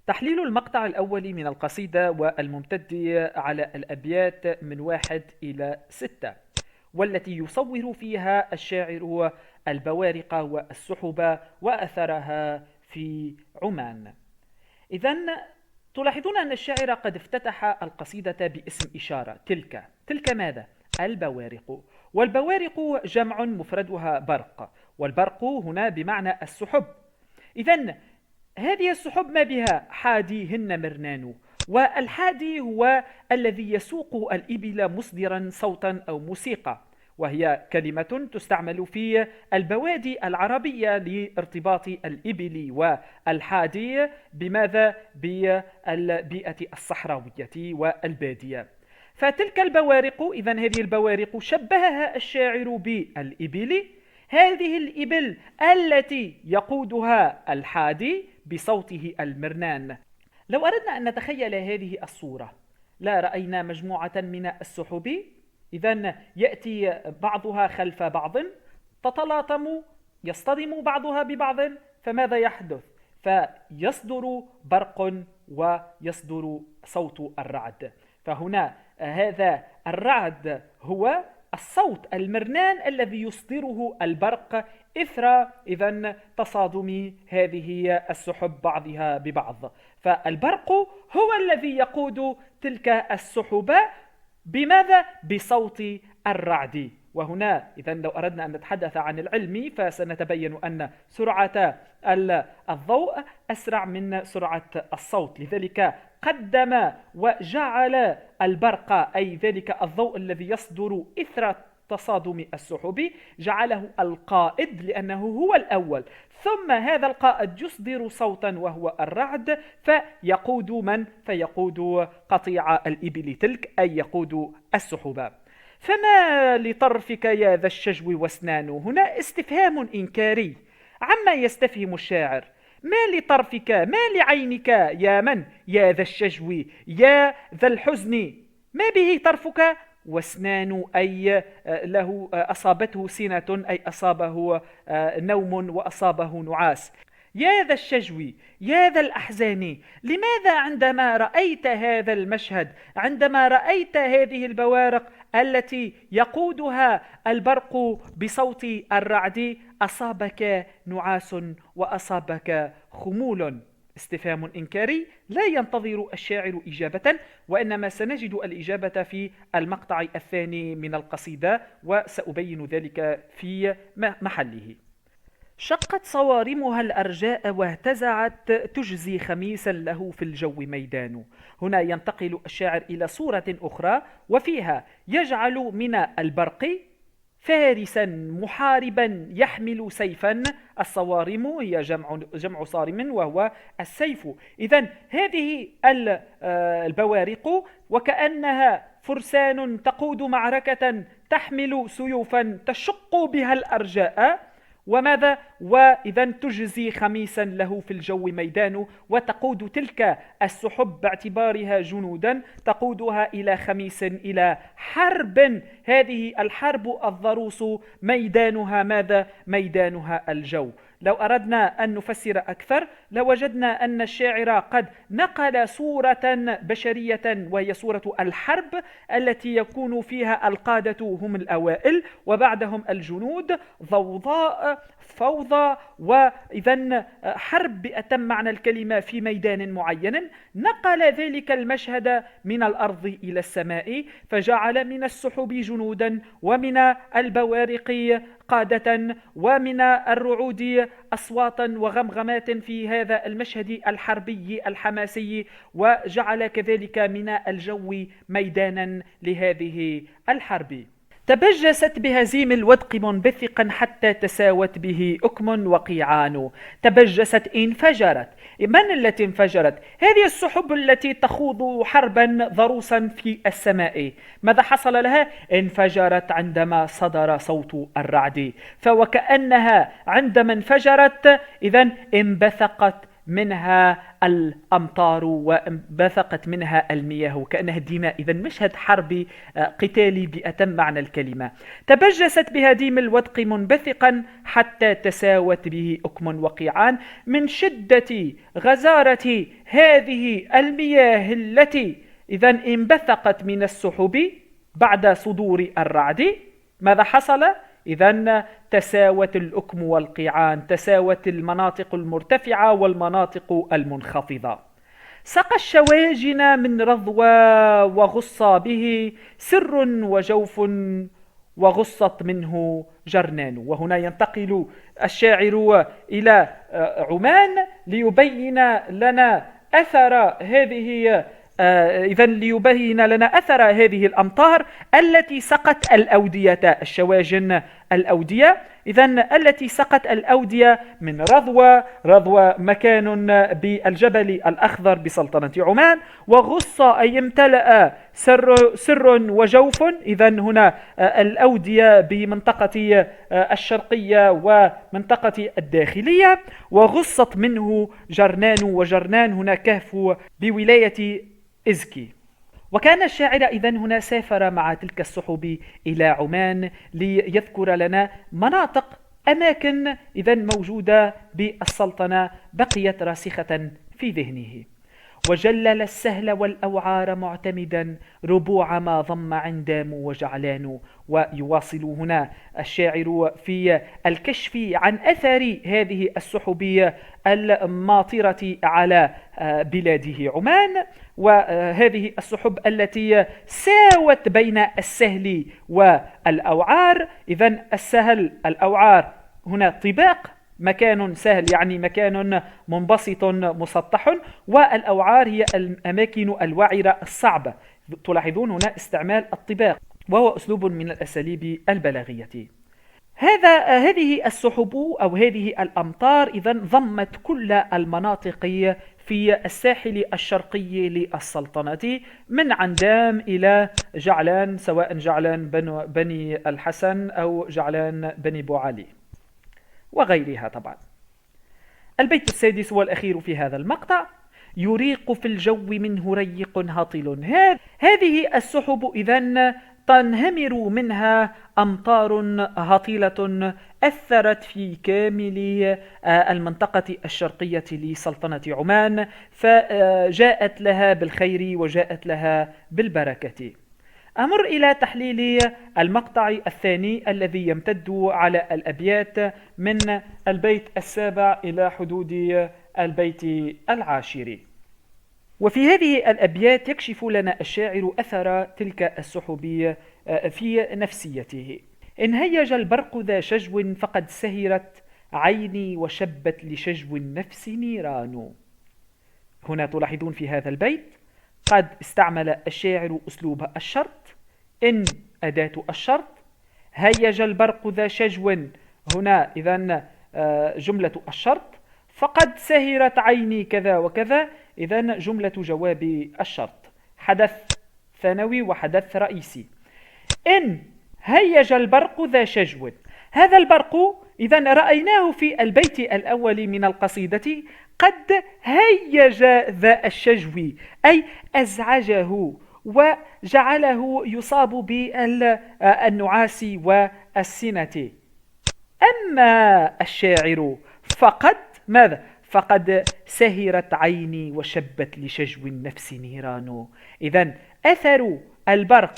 تحليل المقطع الأول من القصيدة والممتد على الأبيات من 1 إلى 6، والتي يصور فيها الشاعر البوارق والسحب وأثرها في عمان. إذن تلاحظون أن الشاعر قد افتتح القصيدة باسم إشارة تلك ماذا؟ البوارق. والبوارق جمع مفردها برق، والبرق هنا بمعنى السحب. إذن هذه السحب ما بها؟ حادي هن مرنان، والحادي هو الذي يسوق الإبل مصدرا صوتا أو موسيقى، وهي كلمة تستعمل في البوادي العربية لارتباط الإبل والحادي بماذا؟ بالبيئة الصحراوية والبادية. فتلك البوارق، إذن هذه البوارق شبهها الشاعر بالإبل، هذه الإبل التي يقودها الحادي بصوته المرنان. لو أردنا أن نتخيل هذه الصورة، لا رأينا مجموعة من السحب، إذن يأتي بعضها خلف بعض، تتلاطم، يصطدم بعضها ببعض، فماذا يحدث؟ فيصدر برق ويصدر صوت الرعد. فهنا هذا الرعد هو الصوت المرنان الذي يصدره البرق إثر إذن تصادم هذه السحب بعضها ببعض. فالبرق هو الذي يقود تلك السحب بماذا؟ بصوت الرعد. وهنا إذن لو أردنا أن نتحدث عن العلم فسنتبين أن سرعة الضوء أسرع من سرعة الصوت، لذلك قدم وجعل البرق، أي ذلك الضوء الذي يصدر إثر تصادم السحب، جعله القائد لأنه هو الأول، ثم هذا القائد يصدر صوتا وهو الرعد، فيقود من؟ فيقود قطيع الإبل تلك، أي يقود السحب. فما لطرفك يا ذا الشجو واسنان، هنا استفهام إنكاري. عما يستفهم الشاعر؟ ما لطرفك، ما لعينك يا من؟ يا ذا الشجو، يا ذا الحزن، ما به طرفك؟ واسنان أي له أصابته سنة، أي أصابه نوم وأصابه نعاس. يا ذا الشجو، يا ذا الأحزان، لماذا عندما رأيت هذا المشهد، عندما رأيت هذه البوارق التي يقودها البرق بصوت الرعد، أصابك نعاس وأصابك خمول؟ استفهام إنكاري لا ينتظر الشاعر إجابة، وإنما سنجد الإجابة في المقطع الثاني من القصيدة، وسأبين ذلك في محله. شقت صوارمها الأرجاء واهتزعت، تجزي خميسا له في الجو ميدان. هنا ينتقل الشاعر إلى صورة أخرى، وفيها يجعل من البرق فارسا محاربا يحمل سيفا. الصوارم هي جمع صارم وهو السيف. إذن هذه البوارق وكأنها فرسان تقود معركة، تحمل سيوفا تشق بها الأرجاء، وماذا؟ وإذا تجزي خميسا له في الجو ميدان، وتقود تلك السحب باعتبارها جنودا، تقودها إلى خميس، إلى حرب. هذه الحرب الضروس ميدانها ماذا؟ ميدانها الجو. لو أردنا أن نفسر أكثر لوجدنا أن الشاعر قد نقل صورة بشرية، وهي صورة الحرب التي يكون فيها القادة هم الأوائل وبعدهم الجنود، ضوضاء، فوضى، وإذن حرب بأتم معنى الكلمة في ميدان معين. نقل ذلك المشهد من الأرض إلى السماء، فجعل من السحب جنودا، ومن البوارق قادة، ومن الرعود أصواتا وغمغمات في هذا المشهد الحربي الحماسي، وجعل كذلك من الجو ميدانا لهذه الحرب. تبجست بهزيم الودق منبثقا حتى تساوت به أكم وقيعان. تبجست، انفجرت. من التي انفجرت؟ هذه السحب التي تخوض حربا ضروسا في السماء. ماذا حصل لها؟ انفجرت عندما صدر صوت الرعد، فوكأنها عندما انفجرت إذن انبثقت منها الأمطار وانبثقت منها المياه وكأنها الدماء. إذا مشهد حربي قتالي بأتم معنى الكلمة. تبجست بهديم الودق منبثقا حتى تساوت به أكم وقيعان من شدة غزارة هذه المياه التي إذا انبثقت من السحب بعد صدور الرعد. ماذا حصل؟ إذن تساوت الأكم والقيعان، تساوت المناطق المرتفعة والمناطق المنخفضة. سقى الشواجن من رضوى وغص به سر وجوف وغصت منه جرنان. وهنا ينتقل الشاعر إلى عمان ليبين لنا أثر هذه ليبين لنا أثر هذه الأمطار التي سقت الأودية، الشواجن الأودية، التي سقت الأودية من رضوى مكان بالجبل الأخضر بسلطنة عمان، وغص أي امتلأ سر وجوف، هنا الأودية بمنطقة الشرقية ومنطقة الداخلية، وغصت منه جرنان، وجرنان هنا كهف بولاية إزكي. وكان الشاعر هنا سافر مع تلك السحب إلى عمان ليذكر لنا مناطق أماكن موجودة بالسلطنة بقيت راسخة في ذهنه. وجلل السهل والأوعار معتمدا ربوع ما ضم عندام وجعلان. ويواصل هنا الشاعر في الكشف عن أثر هذه السحب الماطرة على بلاده عمان، وهذه السحب التي ساوت بين السهل والأوعار. السهل الأوعار هنا طباق، مكان سهل يعني مكان منبسط مسطح، والأوعار هي الأماكن الوعرة الصعبة. تلاحظون هنا استعمال الطباق وهو أسلوب من الأساليب البلاغية. هذه السحب أو هذه الأمطار ضمت كل المناطق في الساحل الشرقي للسلطنة من عندام إلى جعلان، سواء جعلان بني الحسن أو جعلان بني بوعلي وغيرها. طبعا البيت السادس والأخير في هذا المقطع: يريق في الجو منه ريق هطل. هذه السحب تنهمر منها أمطار هطيلة أثرت في كامل المنطقة الشرقية لسلطنة عمان، فجاءت لها بالخير وجاءت لها بالبركة. أمر إلى تحليل المقطع الثاني الذي يمتد على الأبيات من البيت 7 إلى حدود البيت 10. وفي هذه الأبيات يكشف لنا الشاعر أثر تلك السحب في نفسيته. إن هيج البرق ذا شجو فقد سهرت عيني وشبت لشجو النفس نيران. هنا تلاحظون في هذا البيت قد استعمل الشاعر أسلوب الشرط. إن أداة الشرط، هيج البرق ذا شجو هنا جملة الشرط، فقد سهرت عيني كذا وكذا جملة جواب الشرط، حدث ثانوي وحدث رئيسي. إن هيج البرق ذا شجو، هذا البرق رأيناه في البيت الأول من القصيدة قد هيج ذا الشجو، أي أزعجه وجعله يصاب بالنعاس والسنة. أما الشاعر فقد ماذا؟ فقد سهرت عيني وشبت لشجو النفس نيران. أثر البرق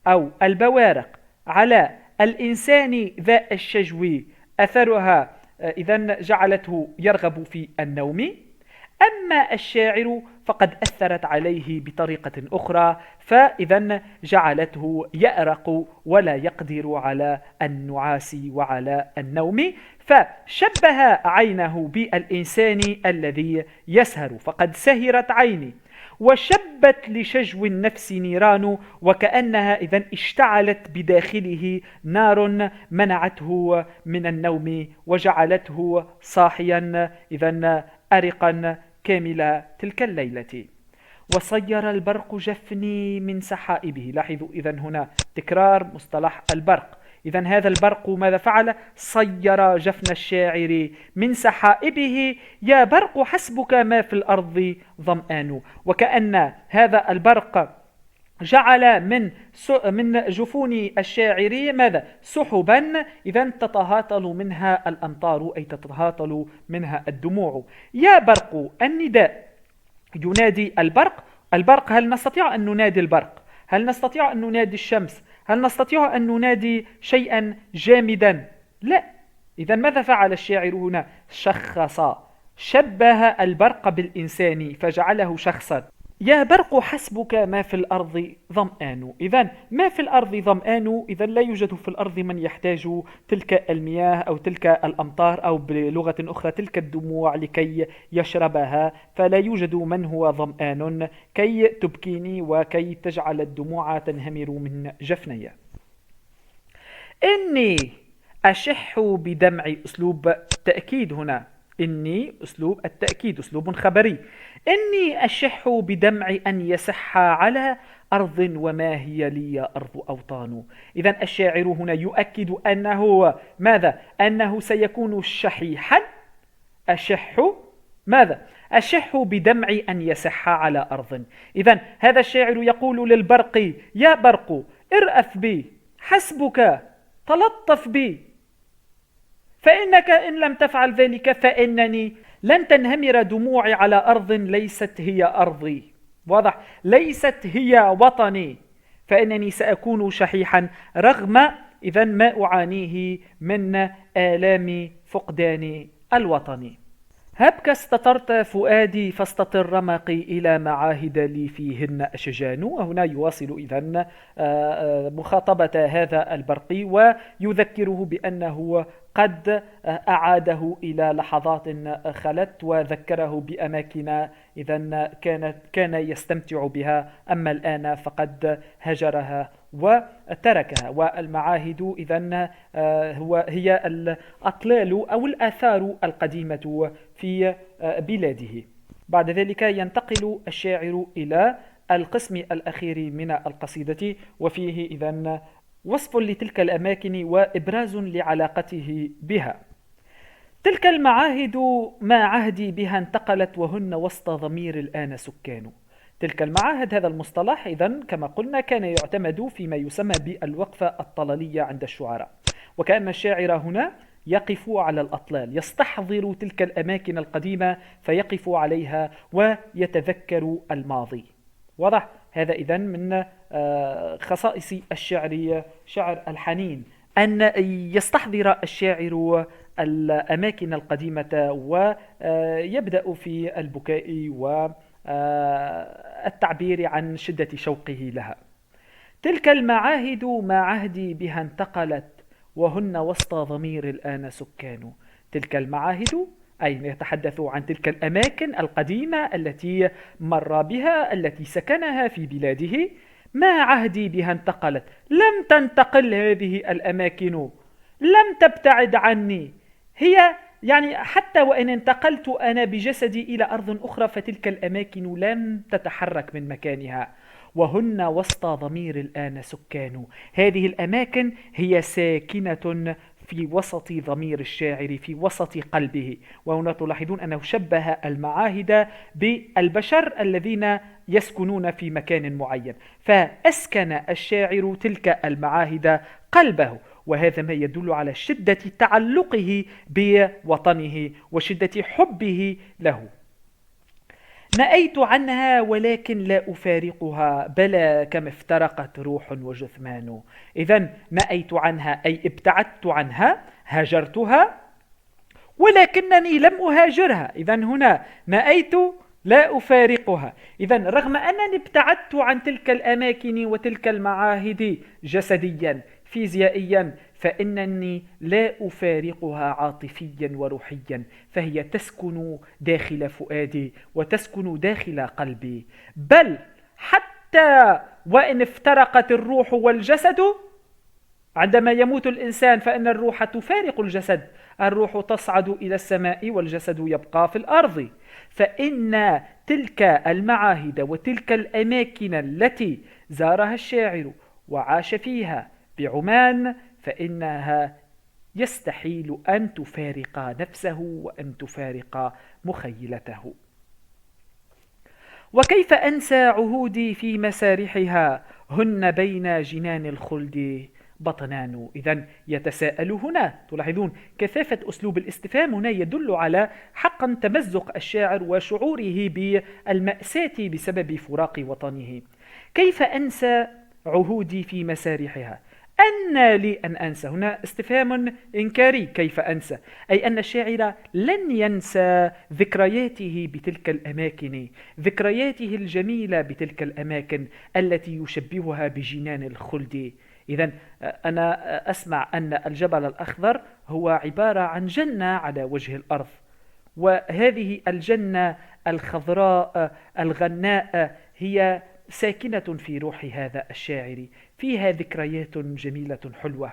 أو البوارق على الإنسان ذا الشجو أثرها جعلته يرغب في النوم. أما الشاعر فقد أثرت عليه بطريقة أخرى، جعلته يأرق ولا يقدر على النعاس وعلى النوم، فشبه عينه بالإنسان الذي يسهر. فقد سهرت عيني وشبت لشجو النفس نيران، وكأنها اشتعلت بداخله نار منعته من النوم وجعلته صاحيا أرقا كامل تلك الليلة. وصير البرق جفني من سحائبه. لاحظوا هنا تكرار مصطلح البرق، إذا هذا البرق ماذا فعل؟ صير جفن الشاعر من سحائبه. يا برق حسبك ما في الأرض ظمآن. وكأن هذا البرق جعل من جفون الشاعر ماذا؟ سحبا، إذا تتهاطل منها الأمطار، أي تتهاطل منها الدموع. يا برق، النداء ينادي البرق. البرق، هل نستطيع أن ننادي البرق؟ هل نستطيع أن ننادي الشمس؟ هل نستطيع أن ننادي شيئا جامدا؟ لا. إذا ماذا فعل الشاعر هنا؟ شخص، شبه البرق بالإنسان فجعله شخصا. يا برق حسبك ما في الأرض ظمآن. إذا ما في الأرض ظمآن، إذا لا يوجد في الأرض من يحتاج تلك المياه أو تلك الأمطار أو بلغة أخرى تلك الدموع لكي يشربها، فلا يوجد من هو ظمآن كي تبكيني وكي تجعل الدموع تنهمر من جفني. إني أشح بدمع، أسلوب تأكيد هنا. إني أسلوب التأكيد، أسلوب خبري. إني أشح بدمع أن يسح على أرض وما هي لي أرض أوطان. إذا الشاعر هنا يؤكد أنه ماذا؟ أنه سيكون شحيحا. أشح ماذا؟ أشح بدمع أن يسح على أرض. إذا هذا الشاعر يقول للبرق: يا برق ارأف بي، حسبك، تلطف بي، فإنك إن لم تفعل ذلك فإنني لن تنهمر دموعي على أرض ليست هي أرضي. واضح؟ ليست هي وطني، فإنني سأكون شحيحا رغم إذن ما أعانيه من آلام فقدان الوطن. هبك استطرت فؤادي فاستطر رمقي إلى معاهد لي فيهن أشجان. وهنا يواصل إذن مخاطبة هذا البرقي ويذكره بأنه قد أعاده إلى لحظات خلت وذكره بأماكن إذن كان يستمتع بها، أما الآن فقد هجرها وتركها. والمعاهد إذن هي الأطلال أو الآثار القديمة في بلاده. بعد ذلك ينتقل الشاعر إلى القسم الأخير من القصيدة، وفيه إذن وصف لتلك الأماكن وإبراز لعلاقته بها. تلك المعاهد ما عهدي بها انتقلت وهن وسط ضمير الآن سكان. تلك المعاهد، هذا المصطلح إذن كما قلنا كان يعتمد فيما يسمى بالوقفة الطلالية عند الشعراء، وكأن الشاعر هنا يقف على الأطلال، يستحضر تلك الأماكن القديمة فيقف عليها ويتذكر الماضي. واضح؟ هذا إذن من خصائص الشعر، شعر الحنين، أن يستحضر الشاعر الأماكن القديمة ويبدأ في البكاء والتعبير عن شدة شوقه لها. تلك المعاهد ما عهدي بها انتقلت وهن وسط ضمير الآن سكان. تلك المعاهد أي يتحدث عن تلك الأماكن القديمة التي مر بها، التي سكنها في بلاده. ما عهدي بها انتقلت، لم تنتقل هذه الأماكن، لم تبتعد عني، هي يعني حتى وإن انتقلت أنا بجسدي إلى أرض أخرى فتلك الأماكن لم تتحرك من مكانها. وهن وسط ضمير الآن سكان، هذه الأماكن هي ساكنة في وسط ضمير الشاعر، في وسط قلبه. وهنا تلاحظون أنه شبه المعاهد بالبشر الذين يسكنون في مكان معين، فأسكن الشاعر تلك المعاهد قلبه، وهذا ما يدل على شدة تعلقه بوطنه وشدة حبه له. نأيت عنها ولكن لا أفارقها، بلى كما افترقت روح وجثمان. إذن نأيت عنها أي ابتعدت عنها، هاجرتها، ولكنني لم أهاجرها. إذن هنا نأيت لا أفارقها، إذن رغم أنني ابتعدت عن تلك الأماكن وتلك المعاهد جسديا فيزيائيا، فإنني لا أفارقها عاطفيا وروحيا، فهي تسكن داخل فؤادي وتسكن داخل قلبي. بل حتى وإن افترقت الروح والجسد، عندما يموت الإنسان فإن الروح تفارق الجسد، الروح تصعد إلى السماء والجسد يبقى في الأرض. فإن تلك المعاهد وتلك الأماكن التي زارها الشاعر وعاش فيها بعمان فإنها يستحيل أن تفارق نفسه وأن تفارق مخيلته. وكيف أنسى عهودي في مسارحها، هن بين جنان الخلد بطنان. إذن يتساءل هنا، تلاحظون كثافة أسلوب الاستفهام هنا يدل على حقا تمزق الشاعر وشعوره بالمأساة بسبب فراق وطنه. كيف أنسى عهودي في مسارحها؟ أن لي أن أنسى، هنا استفهام إنكاري. كيف أنسى؟ أي أن الشاعر لن ينسى ذكرياته بتلك الأماكن، ذكرياته الجميلة بتلك الأماكن التي يشبهها بجنان الخلد. إذن أنا أسمع أن الجبل الأخضر هو عبارة عن جنة على وجه الأرض، وهذه الجنة الخضراء الغناء هي ساكنة في روح هذا الشاعر، فيها ذكريات جميلة حلوة.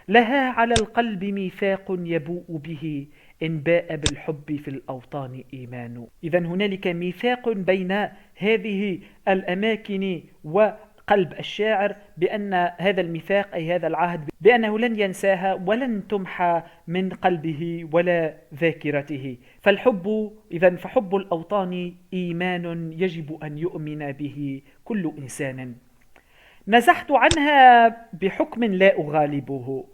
لها على القلب ميثاق يبوء به، إن باء بالحب في الأوطان إيمان. إذن هنالك ميثاق بين هذه الأماكن وقلب الشاعر، بأن هذا الميثاق أي هذا العهد بأنه لن ينساها ولن تمحى من قلبه ولا ذاكرته. فالحب إذن فحب الأوطان إيمان يجب أن يؤمن به كل إنسان. نزحت عنها بحكم لا أغالبه،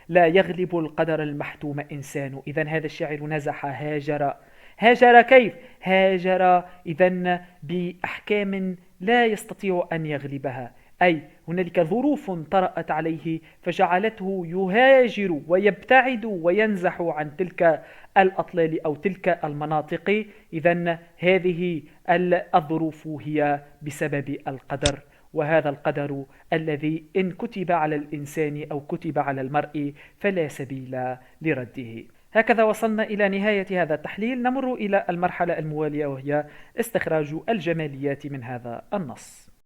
لا يغلب القدر المحتوم إنسان. إذن هذا الشاعر نزح، هاجر. هاجر كيف؟ هاجر إذن بأحكام لا يستطيع أن يغلبها، أي هنالك ظروف طرأت عليه فجعلته يهاجر ويبتعد وينزح عن تلك الأطلال أو تلك المناطق. إذن هذه الظروف هي بسبب القدر، وهذا القدر الذي إن كتب على الإنسان أو كتب على المرء فلا سبيل لرده. هكذا وصلنا إلى نهاية هذا التحليل. نمر إلى المرحلة الموالية، وهي استخراج الجماليات من هذا النص.